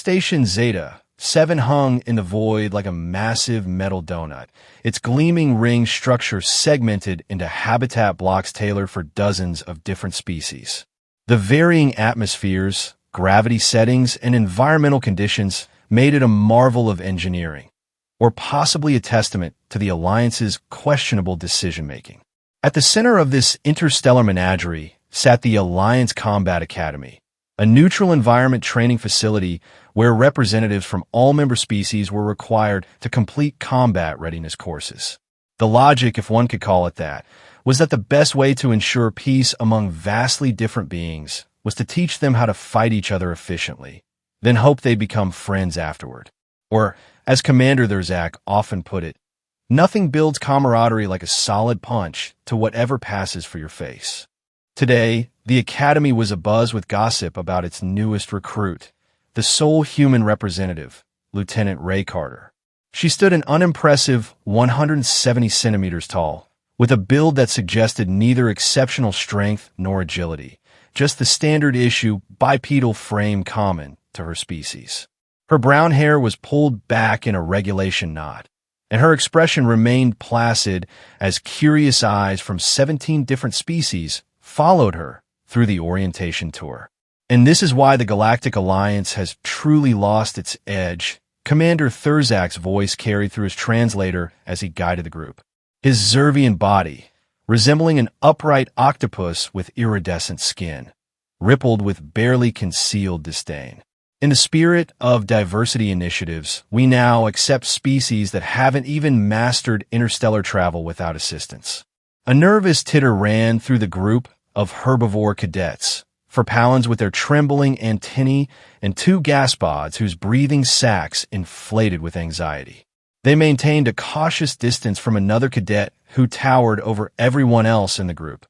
Station Zeta 7 hung in the void like a massive metal donut, its gleaming ring structure segmented into habitat blocks tailored for dozens of different species. The varying atmospheres, gravity settings, and environmental conditions made it a marvel of engineering, or possibly a testament to the Alliance's questionable decision-making. At the center of this interstellar menagerie sat the Alliance Combat Academy, a neutral environment training facility where representatives from all member species were required to complete combat readiness courses. The logic, if one could call it that, was that the best way to ensure peace among vastly different beings was to teach them how to fight each other efficiently, then hope they become friends afterward. Or, as Commander Therzak often put it, nothing builds camaraderie like a solid punch to whatever passes for your face. Today, the Academy was abuzz with gossip about its newest recruit, the sole human representative, Lieutenant Ray Carter. She stood an unimpressive 170 centimeters tall, with a build that suggested neither exceptional strength nor agility, just the standard-issue bipedal frame common to her species. Her brown hair was pulled back in a regulation knot, and her expression remained placid as curious eyes from 17 different species followed her through the orientation tour. And this is why the Galactic Alliance has truly lost its edge, Commander Therzak's voice carried through his translator as he guided the group. His Zervian body, resembling an upright octopus with iridescent skin, rippled with barely concealed disdain. In the spirit of diversity initiatives, we now accept species that haven't even mastered interstellar travel without assistance. A nervous titter ran through the group of herbivore cadets, Farpallans with their trembling antennae and 2 gaspods whose breathing sacs inflated with anxiety. They maintained a cautious distance from another cadet who towered over everyone else in the group.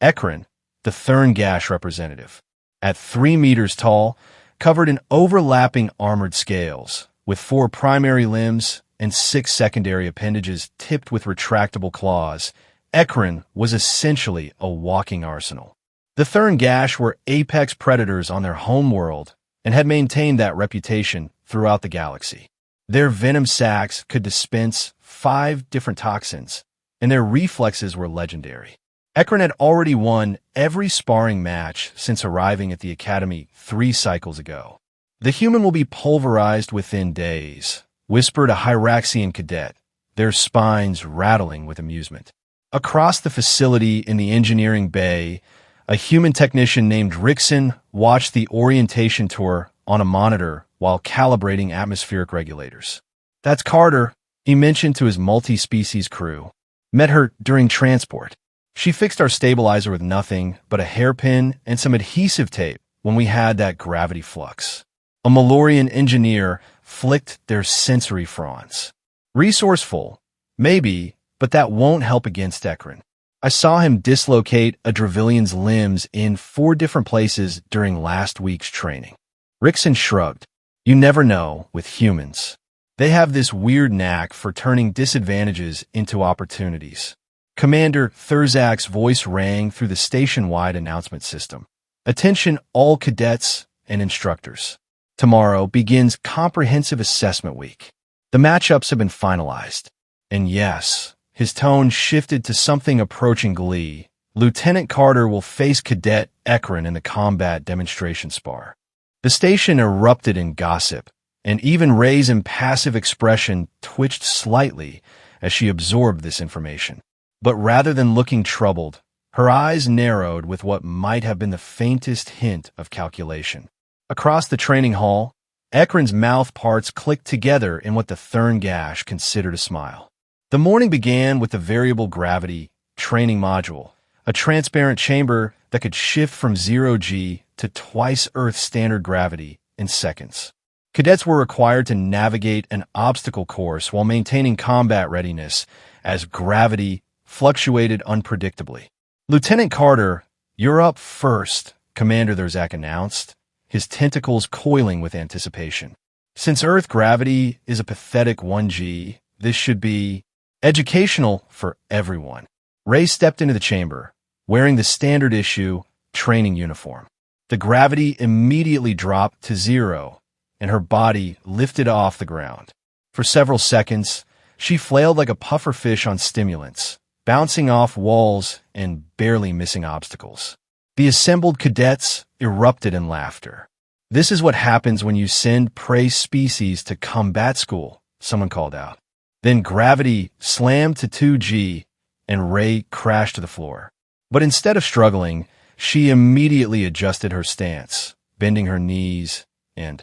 Ekron, the Thurngash representative, at 3 meters tall, covered in overlapping armored scales, with 4 primary limbs and 6 secondary appendages tipped with retractable claws. Ekron was essentially a walking arsenal. The Thurngash were apex predators on their home world and had maintained that reputation throughout the galaxy. Their venom sacs could dispense 5 different toxins, and their reflexes were legendary. Ekron had already won every sparring match since arriving at the Academy 3 cycles ago. The human will be pulverized within days, whispered a Hyraxian cadet, their spines rattling with amusement. Across the facility in the engineering bay, a human technician named Rickson watched the orientation tour on a monitor while calibrating atmospheric regulators. "That's Carter," he mentioned to his multi-species crew. "Met her during transport. She fixed our stabilizer with nothing but a hairpin and some adhesive tape when we had that gravity flux." A Malorian engineer flicked their sensory fronds. "Resourceful, maybe, but that won't help against Ekron. I saw him dislocate a Dravilian's limbs in 4 different places during last week's training." Rickson shrugged. "You never know with humans. They have this weird knack for turning disadvantages into opportunities." Commander Therzak's voice rang through the station-wide announcement system. "Attention all cadets and instructors. Tomorrow begins Comprehensive Assessment Week. The matchups have been finalized. And yes," his tone shifted to something approaching glee, "Lieutenant Carter will face Cadet Ekron in the combat demonstration spar." The station erupted in gossip, and even Ray's impassive expression twitched slightly as she absorbed this information. But rather than looking troubled, her eyes narrowed with what might have been the faintest hint of calculation. Across the training hall, Ekron's mouth parts clicked together in what the Thurngash considered a smile. The morning began with the variable gravity training module, a transparent chamber that could shift from 0G to twice Earth standard gravity in seconds. Cadets were required to navigate an obstacle course while maintaining combat readiness as gravity fluctuated unpredictably. "Lieutenant Carter, you're up first," Commander Therzak announced, his tentacles coiling with anticipation. "Since Earth gravity is a pathetic 1G, this should be educational for everyone." Ray stepped into the chamber, wearing the standard-issue training uniform. The gravity immediately dropped to 0, and her body lifted off the ground. For several seconds, she flailed like a pufferfish on stimulants, bouncing off walls and barely missing obstacles. The assembled cadets erupted in laughter. "This is what happens when you send prey species to combat school," someone called out. Then gravity slammed to 2G, and Ray crashed to the floor. But instead of struggling, she immediately adjusted her stance, bending her knees and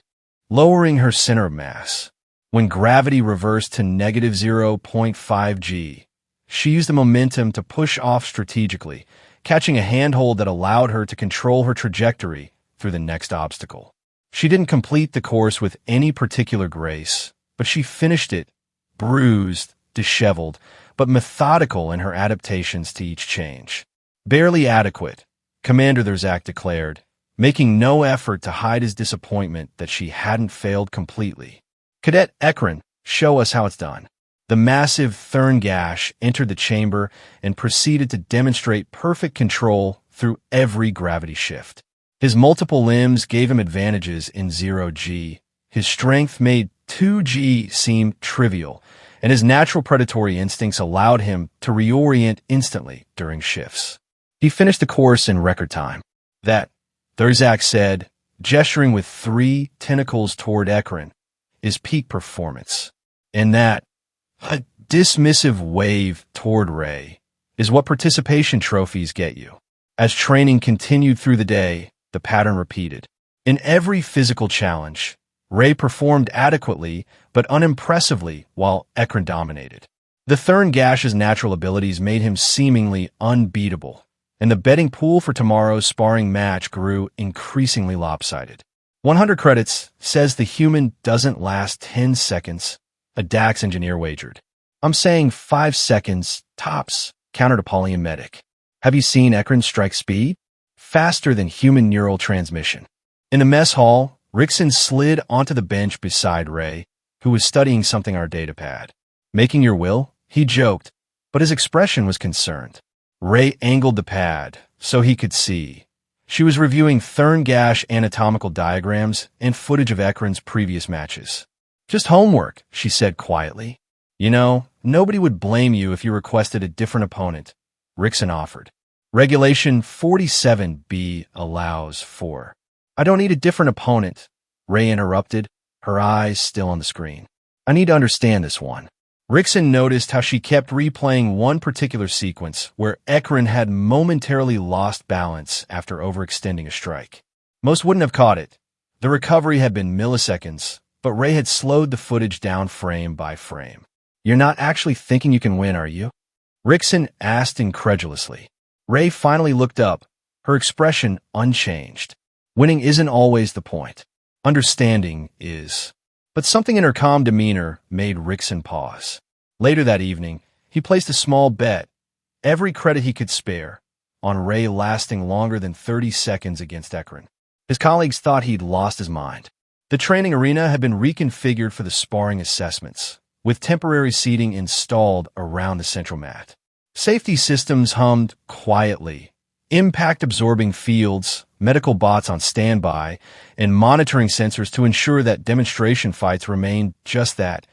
lowering her center of mass. When gravity reversed to negative 0.5G, she used the momentum to push off strategically, catching a handhold that allowed her to control her trajectory through the next obstacle. She didn't complete the course with any particular grace, but she finished it, bruised, disheveled, but methodical in her adaptations to each change. "Barely adequate," Commander Therzak declared, making no effort to hide his disappointment that she hadn't failed completely. "Cadet Ekron, show us how it's done." The massive Thurn Gash entered the chamber and proceeded to demonstrate perfect control through every gravity shift. His multiple limbs gave him advantages in 0G. His strength made 2G seem trivial, and his natural predatory instincts allowed him to reorient instantly during shifts. He finished the course in record time. "That," Therzak said, gesturing with 3 tentacles toward Ekron, "is peak performance. And that, a dismissive wave toward Ray, is what participation trophies get you." As training continued through the day, the pattern repeated. In every physical challenge, Ray performed adequately but unimpressively while Ekron dominated. The Thurn Gash's natural abilities made him seemingly unbeatable, and the betting pool for tomorrow's sparring match grew increasingly lopsided. 100 credits says the human doesn't last 10 seconds, a DAX engineer wagered. "I'm saying 5 seconds, tops," countered a Paulian medic. "Have you seen Ekron's strike speed? Faster than human neural transmission." In the mess hall, Rickson slid onto the bench beside Ray, who was studying something on our datapad. "Making your will?" he joked, but his expression was concerned. Ray angled the pad so he could see. She was reviewing Thurn Gash anatomical diagrams and footage of Ekron's previous matches. "Just homework," she said quietly. "You know, nobody would blame you if you requested a different opponent," Rickson offered. Regulation 47B allows for. "I don't need a different opponent," Ray interrupted, her eyes still on the screen. "I need to understand this one." Rickson noticed how she kept replaying one particular sequence where Ekron had momentarily lost balance after overextending a strike. Most wouldn't have caught it. The recovery had been milliseconds, but Ray had slowed the footage down frame by frame. "You're not actually thinking you can win, are you?" Rickson asked incredulously. Ray finally looked up, her expression unchanged. "Winning isn't always the point. Understanding is." But something in her calm demeanor made Rickson pause. Later that evening, he placed a small bet, every credit he could spare, on Ray lasting longer than 30 seconds against Ekron. His colleagues thought he'd lost his mind. The training arena had been reconfigured for the sparring assessments, with temporary seating installed around the central mat. Safety systems hummed quietly, impact-absorbing fields, medical bots on standby, and monitoring sensors to ensure that demonstration fights remained just that,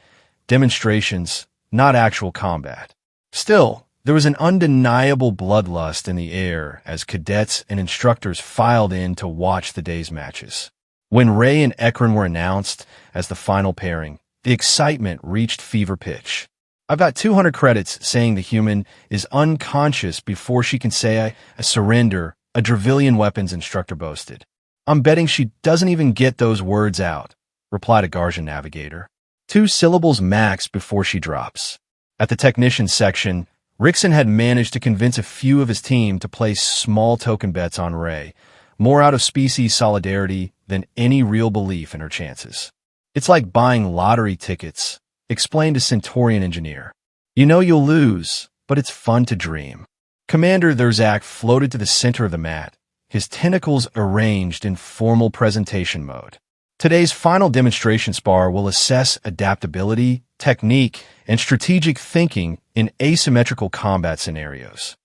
demonstrations, not actual combat. Still, there was an undeniable bloodlust in the air as cadets and instructors filed in to watch the day's matches. When Ray and Ekron were announced as the final pairing, the excitement reached fever pitch. "I've got 200 credits saying the human is unconscious before she can say I surrender," a Dravillian weapons instructor boasted. "I'm betting she doesn't even get those words out," replied a Garjan navigator. 2 syllables max before she drops. At the technician section, Rickson had managed to convince a few of his team to place small token bets on Ray, more out of species solidarity than any real belief in her chances. "It's like buying lottery tickets," explained a Centaurian engineer. "You know you'll lose, but it's fun to dream." Commander Therzak floated to the center of the mat, his tentacles arranged in formal presentation mode. Today's final demonstration spar will assess adaptability, technique, and strategic thinking in asymmetrical combat scenarios.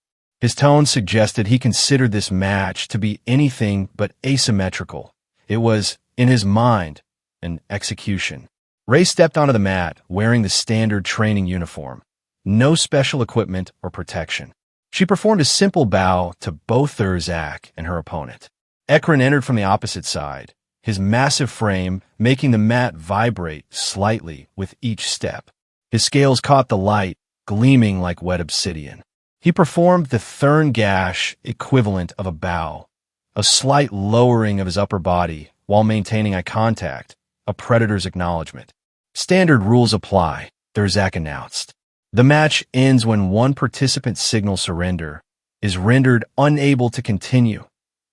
His tone suggested he considered this match to be anything but asymmetrical. It was, in his mind, and execution. Ray stepped onto the mat wearing the standard training uniform. No special equipment or protection. She performed a simple bow to both Thurzak and her opponent. Ekron entered from the opposite side, his massive frame making the mat vibrate slightly with each step. His scales caught the light, gleaming like wet obsidian. He performed the Thurn Gash equivalent of a bow, a slight lowering of his upper body while maintaining eye contact, a predator's acknowledgement. Standard rules apply, Thurzak announced. The match ends when one participant's signal surrender is rendered unable to continue,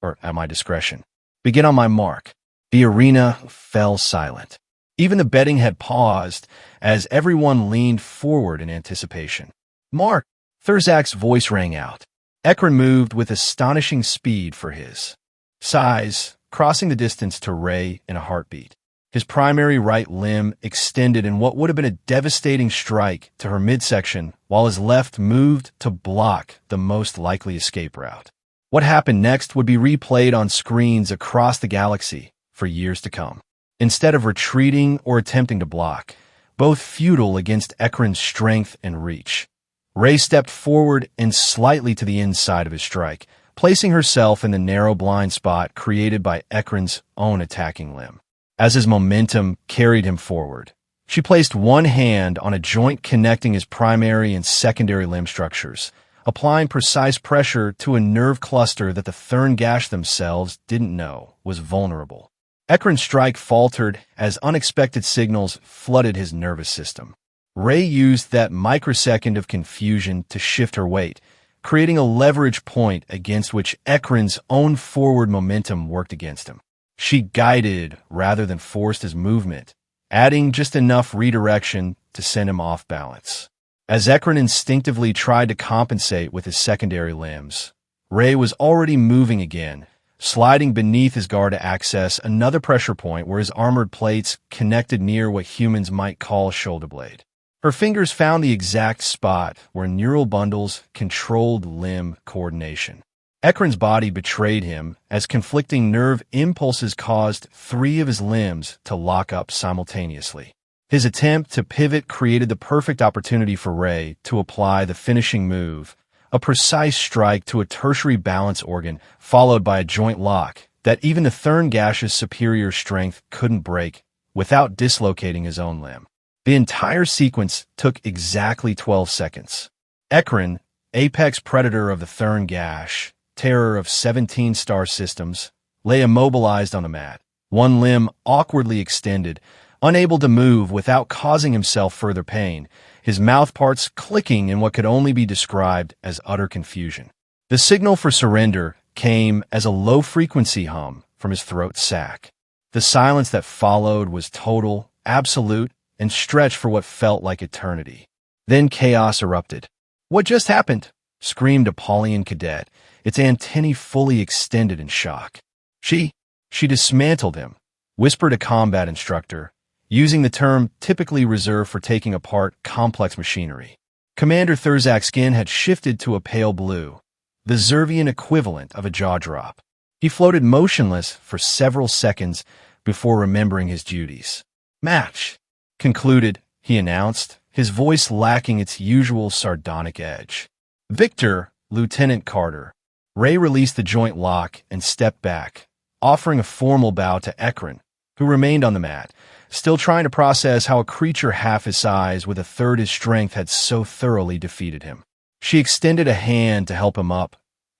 or at my discretion. Begin on my mark. The arena fell silent. Even the betting had paused as everyone leaned forward in anticipation. Mark! Thurzak's voice rang out. Ekron moved with astonishing speed for his size, crossing the distance to Ray in a heartbeat. His primary right limb extended in what would have been a devastating strike to her midsection, while his left moved to block the most likely escape route. What happened next would be replayed on screens across the galaxy for years to come. Instead of retreating or attempting to block, both futile against Ekron's strength and reach, Ray stepped forward and slightly to the inside of his strike, placing herself in the narrow blind spot created by Ekron's own attacking limb. As his momentum carried him forward, she placed one hand on a joint connecting his primary and secondary limb structures, applying precise pressure to a nerve cluster that the Thurn Gash themselves didn't know was vulnerable. Ekron's strike faltered as unexpected signals flooded his nervous system. Ray used that microsecond of confusion to shift her weight, creating a leverage point against which Ekron's own forward momentum worked against him. She guided rather than forced his movement, adding just enough redirection to send him off balance. As Ekron instinctively tried to compensate with his secondary limbs, Ray was already moving again, sliding beneath his guard to access another pressure point where his armored plates connected near what humans might call a shoulder blade. Her fingers found the exact spot where neural bundles controlled limb coordination. Ekron's body betrayed him as conflicting nerve impulses caused 3 of his limbs to lock up simultaneously. His attempt to pivot created the perfect opportunity for Ray to apply the finishing move, a precise strike to a tertiary balance organ followed by a joint lock that even the Thurn Gash's superior strength couldn't break without dislocating his own limb. The entire sequence took exactly 12 seconds. Ekron, apex predator of the Thurn Gash, terror of 17 star systems, lay immobilized on the mat, one limb awkwardly extended, unable to move without causing himself further pain, his mouthparts clicking in what could only be described as utter confusion. The signal for surrender came as a low-frequency hum from his throat sac. The silence that followed was total, absolute, and stretched for what felt like eternity. Then chaos erupted. "What just happened?" screamed a Paulian cadet, its antennae fully extended in shock. She dismantled him," whispered a combat instructor, using the term typically reserved for taking apart complex machinery. Commander Thurzak's skin had shifted to a pale blue, the Zervian equivalent of a jaw drop. He floated motionless for several seconds before remembering his duties. "Match concluded," he announced, his voice lacking its usual sardonic edge. "Victor, Lieutenant Carter." Ray released the joint lock and stepped back, offering a formal bow to Ekron, who remained on the mat, still trying to process how a creature half his size with a third his strength had so thoroughly defeated him. She extended a hand to help him up,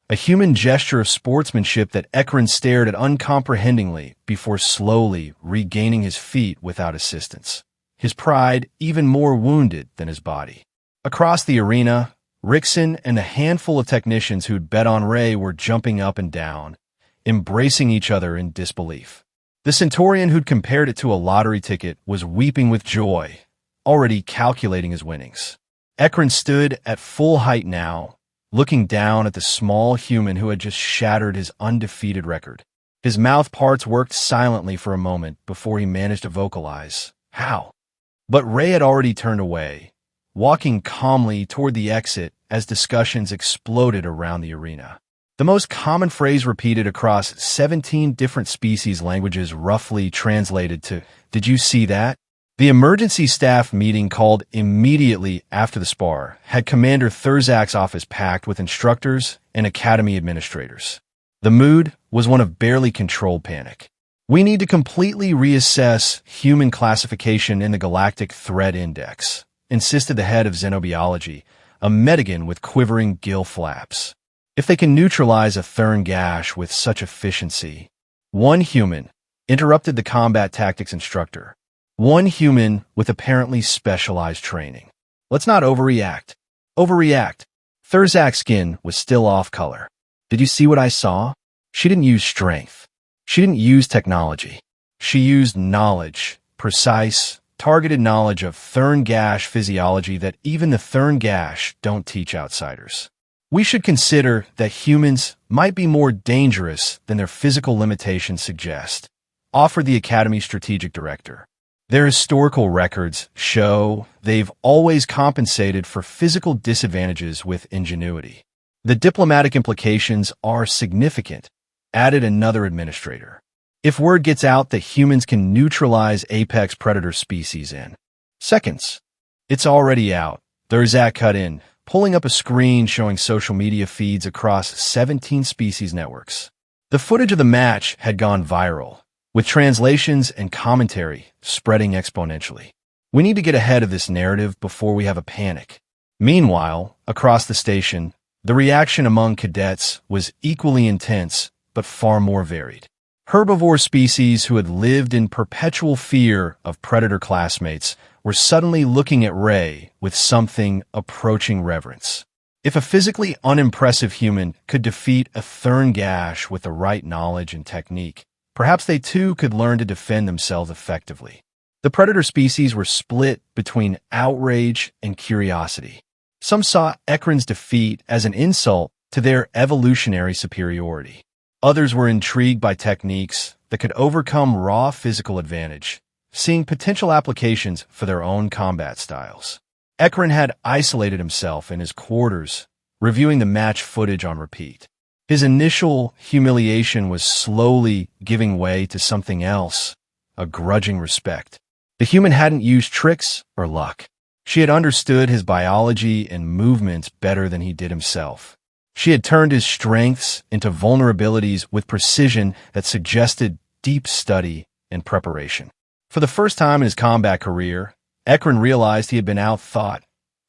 a human gesture of sportsmanship that Ekron stared at uncomprehendingly before slowly regaining his feet without assistance, his pride even more wounded than his body. Across the arena, Rickson and the handful of technicians who'd bet on Ray were jumping up and down, embracing each other in disbelief. The Centaurian who'd compared it to a lottery ticket was weeping with joy, already calculating his winnings. Ekron stood at full height now, looking down at the small human who had just shattered his undefeated record. His mouth parts worked silently for a moment before he managed to vocalize, "How?" But Ray had already turned away, walking calmly toward the exit as discussions exploded around the arena. The most common phrase repeated across 17 different species languages roughly translated to, "Did you see that?" The emergency staff meeting called immediately after the spar had Commander Thurzak's office packed with instructors and academy administrators. The mood was one of barely controlled panic. "We need to completely reassess human classification in the Galactic Threat Index," insisted the head of xenobiology, a Medigan with quivering gill flaps. "If they can neutralize a Thurn gash with such efficiency." One human interrupted the combat tactics instructor. One human with apparently specialized training. "Let's not overreact." Overreact. Thurzak's skin was still off color. "Did you see what I saw? She didn't use strength. She didn't use technology. She used knowledge, precise, targeted knowledge of Thurn gash physiology that even the Thurn gash don't teach outsiders. We should consider that humans might be more dangerous than their physical limitations suggest," offered the Academy's strategic director. "Their historical records show they've always compensated for physical disadvantages with ingenuity. The diplomatic implications are significant," added another administrator. "If word gets out that humans can neutralize apex predator species in seconds." "It's already out," Thurzak cut in, pulling up a screen showing social media feeds across 17 species networks. The footage of the match had gone viral, with translations and commentary spreading exponentially. "We need to get ahead of this narrative before we have a panic." Meanwhile, across the station, the reaction among cadets was equally intense, but far more varied. Herbivore species who had lived in perpetual fear of predator classmates were suddenly looking at Ray with something approaching reverence. If a physically unimpressive human could defeat a Thurn gash with the right knowledge and technique, perhaps they too could learn to defend themselves effectively. The predator species were split between outrage and curiosity. Some saw Ekron's defeat as an insult to their evolutionary superiority. Others were intrigued by techniques that could overcome raw physical advantage, seeing potential applications for their own combat styles. Ekron had isolated himself in his quarters, reviewing the match footage on repeat. His initial humiliation was slowly giving way to something else, a grudging respect. The human hadn't used tricks or luck. She had understood his biology and movements better than he did himself. She had turned his strengths into vulnerabilities with precision that suggested deep study and preparation. For the first time in his combat career, Ekron realized he had been outthought,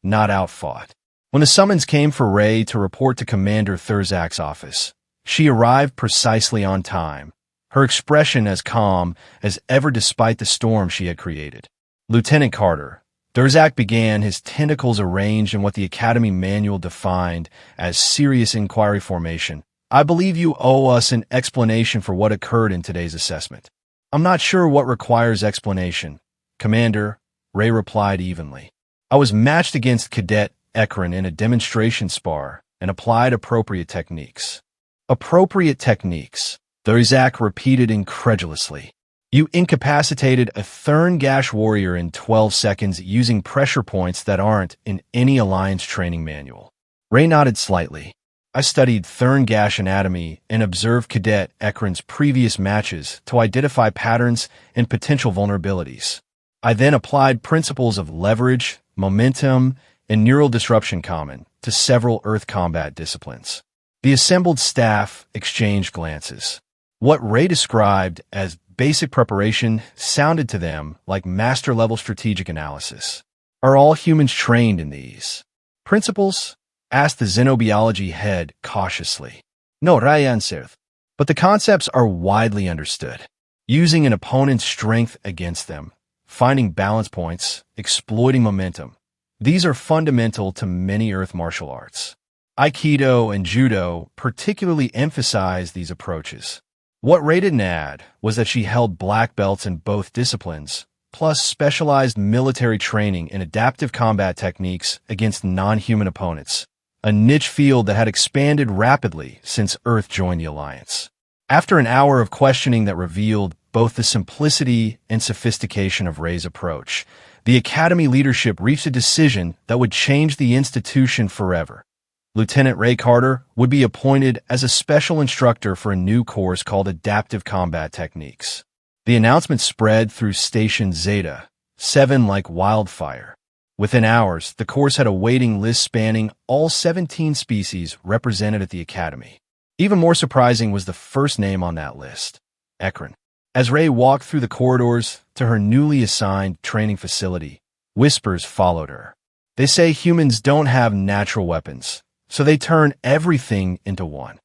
not outfought. When the summons came for Ray to report to Commander Thurzak's office, she arrived precisely on time, her expression as calm as ever despite the storm she had created. "Lieutenant Carter," Thurzak began, his tentacles arranged in what the Academy manual defined as serious inquiry formation. "I believe you owe us an explanation for what occurred in today's assessment." "I'm not sure what requires explanation, Commander," Ray replied evenly. "I was matched against Cadet Ekron in a demonstration spar and applied appropriate techniques." "Appropriate techniques," Thurzak repeated incredulously. "You incapacitated a Thurn gash warrior in 12 seconds using pressure points that aren't in any Alliance training manual." Ray nodded slightly. "I studied Thurn gash anatomy and observed Cadet Ekron's previous matches to identify patterns and potential vulnerabilities. I then applied principles of leverage, momentum, and neural disruption common to several Earth combat disciplines." The assembled staff exchanged glances. What Ray described as basic preparation sounded to them like master-level strategic analysis. "Are all humans trained in these principles?" asked the xenobiology head cautiously. "No," Ray answered. "But the concepts are widely understood. Using an opponent's strength against them, finding balance points, exploiting momentum. These are fundamental to many Earth martial arts. Aikido and Judo particularly emphasize these approaches." What Ray didn't add was that she held black belts in both disciplines, plus specialized military training in adaptive combat techniques against non-human opponents, a niche field that had expanded rapidly since Earth joined the Alliance. After an hour of questioning that revealed both the simplicity and sophistication of Ray's approach, the Academy leadership reached a decision that would change the institution forever. Lieutenant Ray Carter would be appointed as a special instructor for a new course called Adaptive Combat Techniques. The announcement spread through Station Zeta 7 like wildfire. Within hours, the course had a waiting list spanning all 17 species represented at the Academy. Even more surprising was the first name on that list, Ekron. As Ray walked through the corridors to her newly assigned training facility, whispers followed her. They say humans don't have natural weapons, so they turn everything into one.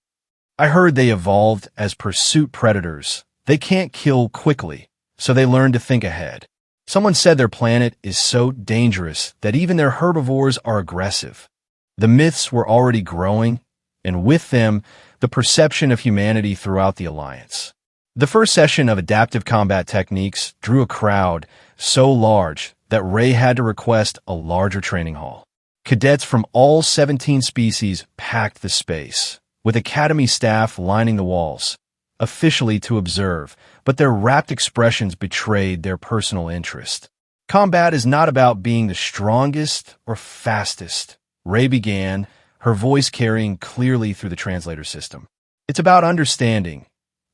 I heard they evolved as pursuit predators. They can't kill quickly, so they learn to think ahead. Someone said their planet is so dangerous that even their herbivores are aggressive. The myths were already growing, and with them, the perception of humanity throughout the Alliance. The first session of Adaptive Combat Techniques drew a crowd so large that Ray had to request a larger training hall. Cadets from all 17 species packed the space, with Academy staff lining the walls, officially to observe, but their rapt expressions betrayed their personal interest. Combat is not about being the strongest or fastest, Ray began, her voice carrying clearly through the translator system. It's about understanding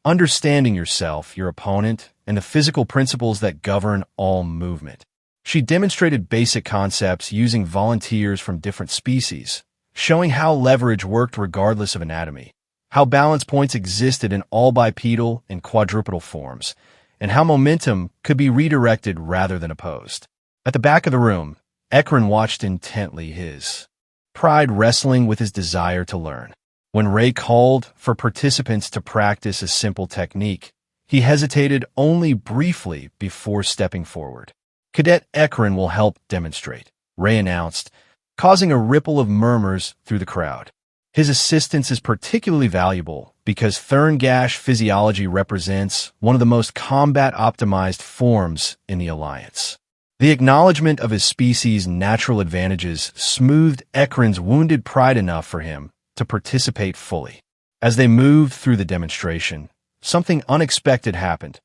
yourself, your opponent, and the physical principles that govern all movement. She demonstrated basic concepts using volunteers from different species, showing how leverage worked regardless of anatomy, how balance points existed in all bipedal and quadrupedal forms, and how momentum could be redirected rather than opposed. At the back of the room, Ekron watched intently, his pride wrestling with his desire to learn. When Ray called for participants to practice a simple technique, he hesitated only briefly before stepping forward. Cadet Ekron will help demonstrate, Ray announced, causing a ripple of murmurs through the crowd. His assistance is particularly valuable because Thurngash physiology represents one of the most combat-optimized forms in the Alliance. The acknowledgement of his species' natural advantages smoothed Ekron's wounded pride enough for him to participate fully. As they moved through the demonstration, something unexpected happened.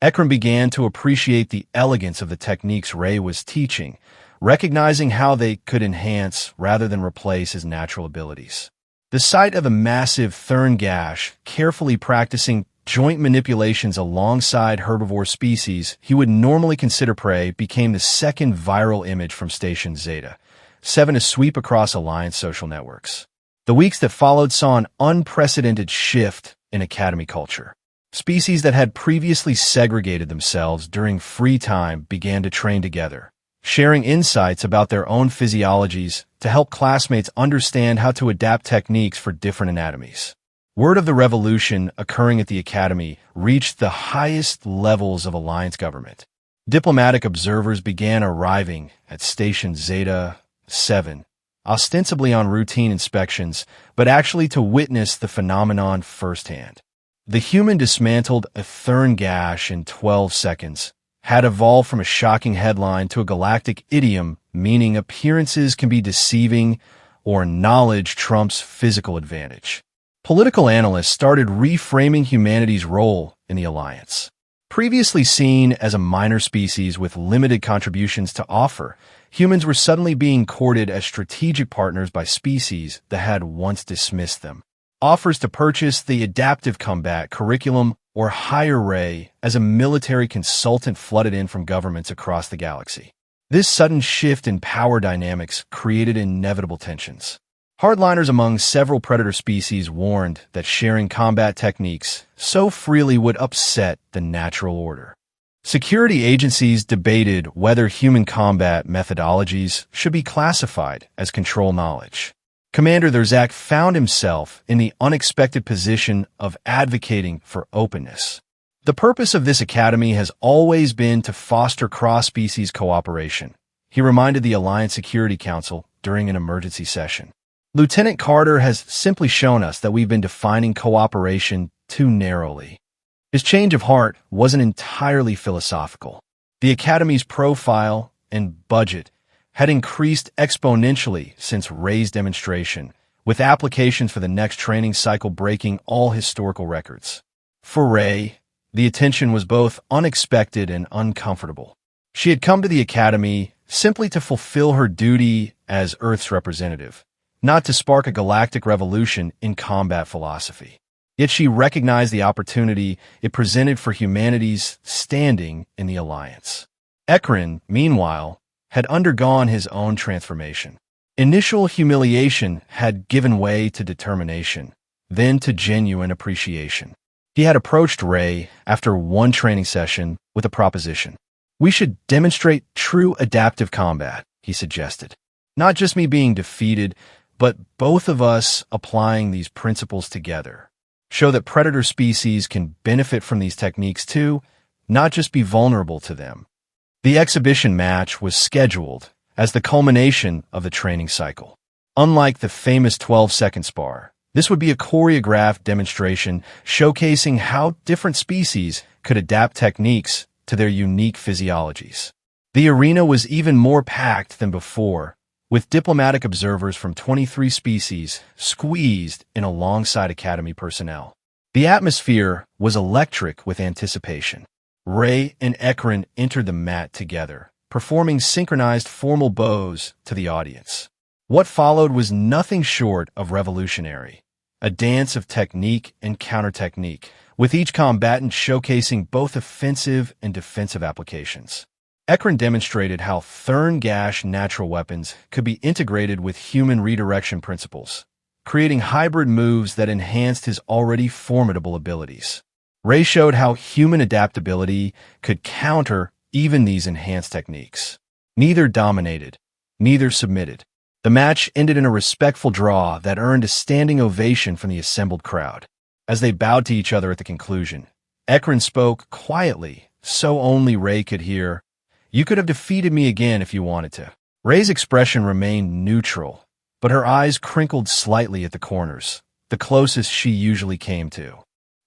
Ekron began to appreciate the elegance of the techniques Ray was teaching, recognizing how they could enhance rather than replace his natural abilities. The sight of a massive Thurngash carefully practicing joint manipulations alongside herbivore species he would normally consider prey became the second viral image from Station Zeta 7 to sweep across Alliance social networks. The weeks that followed saw an unprecedented shift in Academy culture. Species that had previously segregated themselves during free time began to train together, sharing insights about their own physiologies to help classmates understand how to adapt techniques for different anatomies. Word of the revolution occurring at the Academy reached the highest levels of Alliance government. Diplomatic observers began arriving at Station Zeta 7, ostensibly on routine inspections, but actually to witness the phenomenon firsthand. The human dismantled a Thurngash in 12 seconds, had evolved from a shocking headline to a galactic idiom meaning appearances can be deceiving or knowledge trumps physical advantage. Political analysts started reframing humanity's role in the Alliance. Previously seen as a minor species with limited contributions to offer, humans were suddenly being courted as strategic partners by species that had once dismissed them. Offers to purchase the Adaptive Combat curriculum or hire Ray as a military consultant flooded in from governments across the galaxy. This sudden shift in power dynamics created inevitable tensions. Hardliners among several predator species warned that sharing combat techniques so freely would upset the natural order. Security agencies debated whether human combat methodologies should be classified as control knowledge. Commander Therzak found himself in the unexpected position of advocating for openness. The purpose of this academy has always been to foster cross-species cooperation, he reminded the Alliance Security Council during an emergency session. Lieutenant Carter has simply shown us that we've been defining cooperation too narrowly. His change of heart wasn't entirely philosophical. The Academy's profile and budget had increased exponentially since Ray's demonstration, with applications for the next training cycle breaking all historical records. For Ray, the attention was both unexpected and uncomfortable. She had come to the Academy simply to fulfill her duty as Earth's representative, not to spark a galactic revolution in combat philosophy. Yet she recognized the opportunity it presented for humanity's standing in the Alliance. Ekron, meanwhile, had undergone his own transformation. Initial humiliation had given way to determination, then to genuine appreciation. He had approached Ray after one training session with a proposition. "We should demonstrate true adaptive combat," he suggested. "Not just me being defeated, but both of us applying these principles together. Show that predator species can benefit from these techniques too, not just be vulnerable to them." The exhibition match was scheduled as the culmination of the training cycle. Unlike the famous 12-second spar, this would be a choreographed demonstration showcasing how different species could adapt techniques to their unique physiologies. The arena was even more packed than before, with diplomatic observers from 23 species squeezed in alongside Academy personnel. The atmosphere was electric with anticipation. Ray and Ekron entered the mat together, performing synchronized formal bows to the audience. What followed was nothing short of revolutionary, a dance of technique and counter-technique, with each combatant showcasing both offensive and defensive applications. Ekron demonstrated how Thurn-Gash natural weapons could be integrated with human redirection principles, creating hybrid moves that enhanced his already formidable abilities. Ray showed how human adaptability could counter even these enhanced techniques. Neither dominated, neither submitted. The match ended in a respectful draw that earned a standing ovation from the assembled crowd. As they bowed to each other at the conclusion, Ekron spoke quietly, so only Ray could hear, "You could have defeated me again if you wanted to." Ray's expression remained neutral, but her eyes crinkled slightly at the corners, the closest she usually came to.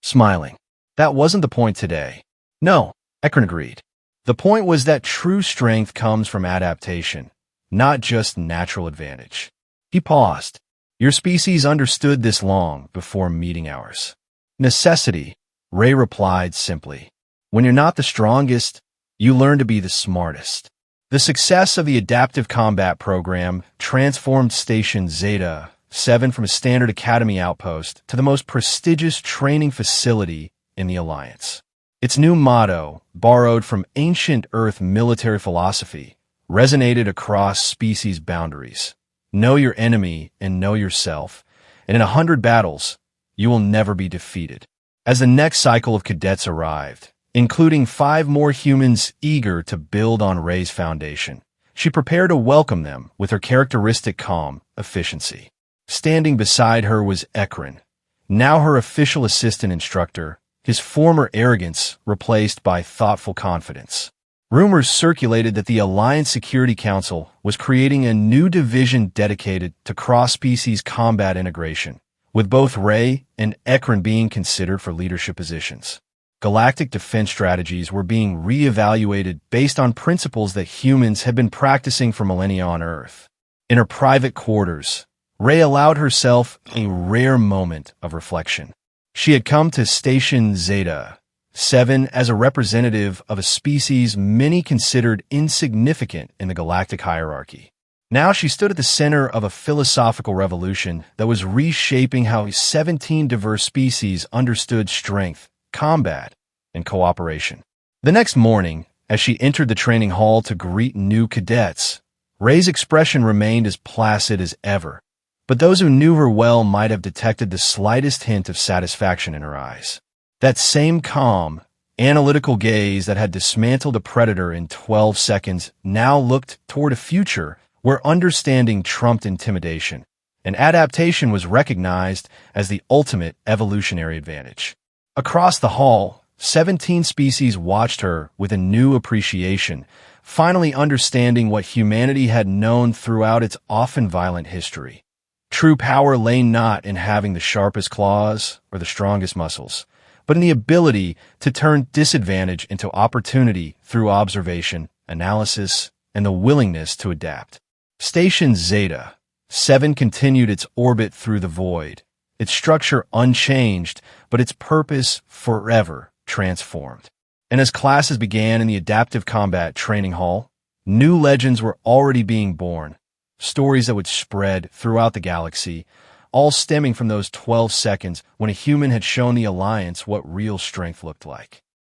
Smiling. "That wasn't the point today." "No," Ekron agreed. "The point was that true strength comes from adaptation, not just natural advantage." He paused. "Your species understood this long before meeting ours." "Necessity," Ray replied simply. "When you're not the strongest, you learn to be the smartest." The success of the Adaptive Combat Program transformed Station Zeta 7 from a standard Academy outpost to the most prestigious training facility in the Alliance. Its new motto, borrowed from ancient Earth military philosophy, resonated across species boundaries. Know your enemy and know yourself, and in 100 battles, you will never be defeated. As the next cycle of cadets arrived, including 5 more humans eager to build on Ray's foundation, she prepared to welcome them with her characteristic calm efficiency. Standing beside her was Ekron, now her official assistant instructor, his former arrogance replaced by thoughtful confidence. Rumors circulated that the Alliance Security Council was creating a new division dedicated to cross-species combat integration, with both Ray and Ekron being considered for leadership positions. Galactic defense strategies were being re-evaluated based on principles that humans had been practicing for millennia on Earth. In her private quarters, Ray allowed herself a rare moment of reflection. She had come to Station Zeta 7 as a representative of a species many considered insignificant in the galactic hierarchy. Now she stood at the center of a philosophical revolution that was reshaping how 17 diverse species understood strength, combat, and cooperation. The next morning, as she entered the training hall to greet new cadets, Ray's expression remained as placid as ever, but those who knew her well might have detected the slightest hint of satisfaction in her eyes. That same calm, analytical gaze that had dismantled a predator in 12 seconds now looked toward a future where understanding trumped intimidation, and adaptation was recognized as the ultimate evolutionary advantage. Across the hall, 17 species watched her with a new appreciation, finally understanding what humanity had known throughout its often violent history. True power lay not in having the sharpest claws or the strongest muscles, but in the ability to turn disadvantage into opportunity through observation, analysis, and the willingness to adapt. Station Zeta 7 continued its orbit through the void, its structure unchanged, but its purpose forever transformed. And as classes began in the Adaptive Combat Training Hall, new legends were already being born, Stories that would spread throughout the galaxy, all stemming from those 12 seconds when a human had shown the Alliance what real strength looked like.